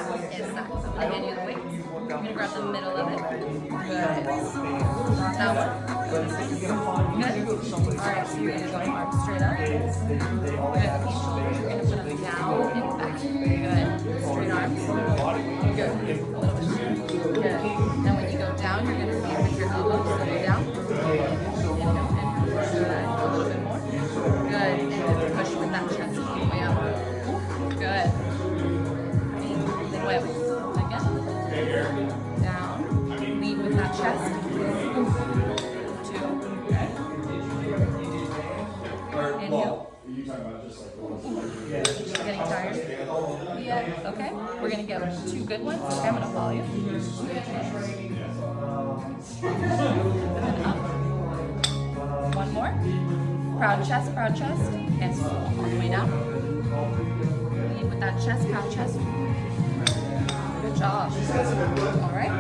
Exactly. Again, you're the weight. You're gonna grab the middle of it. Good. That one. Good. Alright, so you're gonna go arms straight up. Good. These shoulders, you're gonna put them down and back. Good. Straight arms. Good. A little bit. Good. Now when you go down, you're gonna lead with your elbows. So go down. Inhale. Good. A little bit more. Good. And then push with that chest all the way up. Good. Then way up. Again. Down. Lead with that chest. 2. Inhale. Getting tired? Yeah. Okay. We're gonna get 2 good ones. Okay, I'm gonna follow you. And then up. 1 more. Proud chest, and all the way down. Lead with that chest, proud chest. Good job. All right.